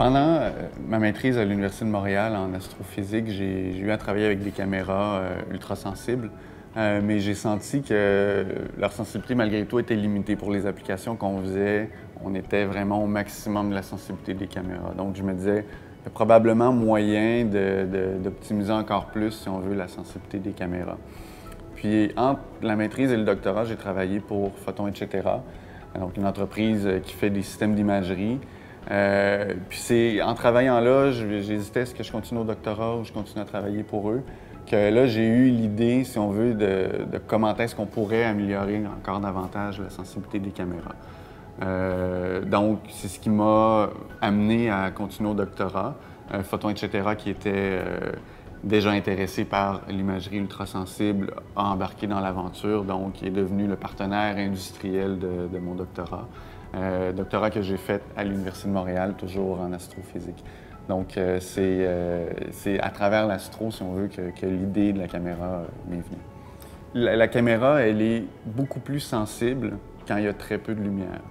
Pendant ma maîtrise à l'Université de Montréal en astrophysique, j'ai eu à travailler avec des caméras ultrasensibles, mais j'ai senti que leur sensibilité, malgré tout, était limitée pour les applications qu'on faisait. On était vraiment au maximum de la sensibilité des caméras. Donc, je me disais, il y a probablement moyen d'optimiser encore plus, si on veut, la sensibilité des caméras. Puis, entre la maîtrise et le doctorat, j'ai travaillé pour Photon, etc., donc une entreprise qui fait des systèmes d'imagerie. Puis c'est en travaillant là, j'hésitais, est-ce que je continue au doctorat ou je continue à travailler pour eux, que là, j'ai eu l'idée, si on veut, de comment est-ce qu'on pourrait améliorer encore davantage la sensibilité des caméras. Donc, c'est ce qui m'a amené à continuer au doctorat. Photon, etc., qui était déjà intéressé par l'imagerie ultrasensible, a embarqué dans l'aventure, donc il est devenu le partenaire industriel de mon doctorat. Doctorat que j'ai fait à l'Université de Montréal, toujours en astrophysique. Donc, c'est à travers l'astro, si on veut, que l'idée de la caméra m'est venue. La caméra, elle est beaucoup plus sensible quand il y a très peu de lumière.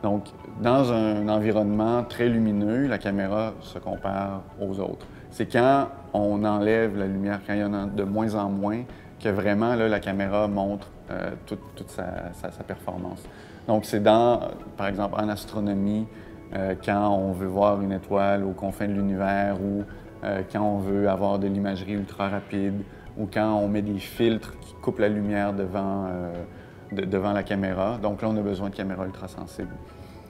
Donc, dans un environnement très lumineux, la caméra se compare aux autres. C'est quand on enlève la lumière, quand il y en a de moins en moins, que vraiment, là, la caméra montre toute sa performance. Donc, c'est par exemple, en astronomie, quand on veut voir une étoile aux confins de l'univers ou quand on veut avoir de l'imagerie ultra rapide ou quand on met des filtres qui coupent la lumière devant la caméra. Donc là, on a besoin de caméras ultrasensibles.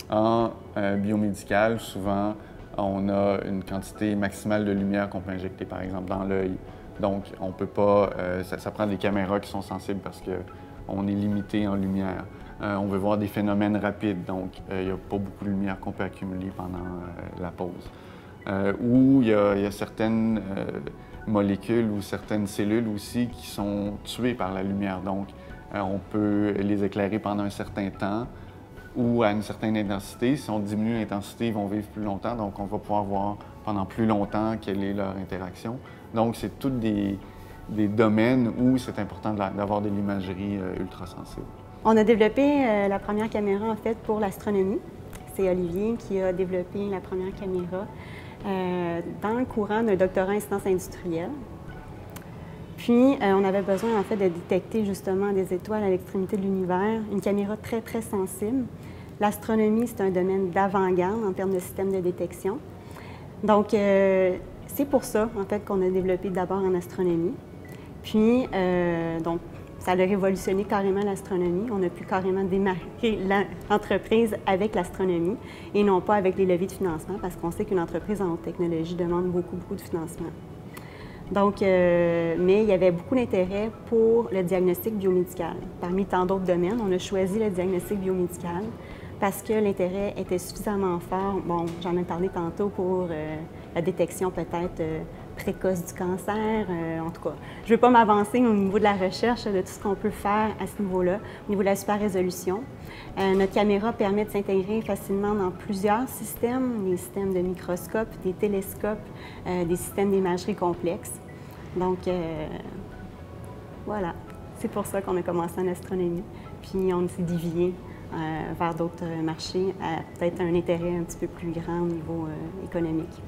En biomédical, souvent, on a une quantité maximale de lumière qu'on peut injecter, par exemple, dans l'œil. Donc, on peut pas... ça prend des caméras qui sont sensibles parce qu'on est limité en lumière. On veut voir des phénomènes rapides, donc il n'y a pas beaucoup de lumière qu'on peut accumuler pendant la pause. Ou il y a certaines molécules ou certaines cellules aussi qui sont tuées par la lumière. Donc, on peut les éclairer pendant un certain temps ou à une certaine intensité. Si on diminue l'intensité, ils vont vivre plus longtemps, donc on va pouvoir voir pendant plus longtemps quelle est leur interaction. Donc, c'est tous des domaines où c'est important d'avoir de l'imagerie ultrasensible. On a développé la première caméra, en fait, pour l'astronomie. C'est Olivier qui a développé la première caméra dans le courant d'un doctorat en sciences industrielles. Puis, on avait besoin, en fait, de détecter justement des étoiles à l'extrémité de l'univers, une caméra très, très sensible. L'astronomie, c'est un domaine d'avant-garde en termes de système de détection. Donc, c'est pour ça, en fait, qu'on a développé d'abord en astronomie. Puis, donc, ça a révolutionné carrément l'astronomie. On a pu carrément démarrer l'entreprise avec l'astronomie et non pas avec les leviers de financement, parce qu'on sait qu'une entreprise en haute technologie demande beaucoup, beaucoup de financement. Donc, mais il y avait beaucoup d'intérêt pour le diagnostic biomédical. Parmi tant d'autres domaines, on a choisi le diagnostic biomédical parce que l'intérêt était suffisamment fort. Bon, j'en ai parlé tantôt pour la détection peut-être précoce du cancer. En tout cas, je ne veux pas m'avancer au niveau de la recherche de tout ce qu'on peut faire à ce niveau-là, au niveau de la super résolution. Notre caméra permet de s'intégrer facilement dans plusieurs systèmes, des systèmes de microscopes, des télescopes, des systèmes d'imagerie complexes. Donc, voilà, c'est pour ça qu'on a commencé en astronomie. Puis on s'est dévié vers d'autres marchés, à peut-être un intérêt un petit peu plus grand au niveau économique.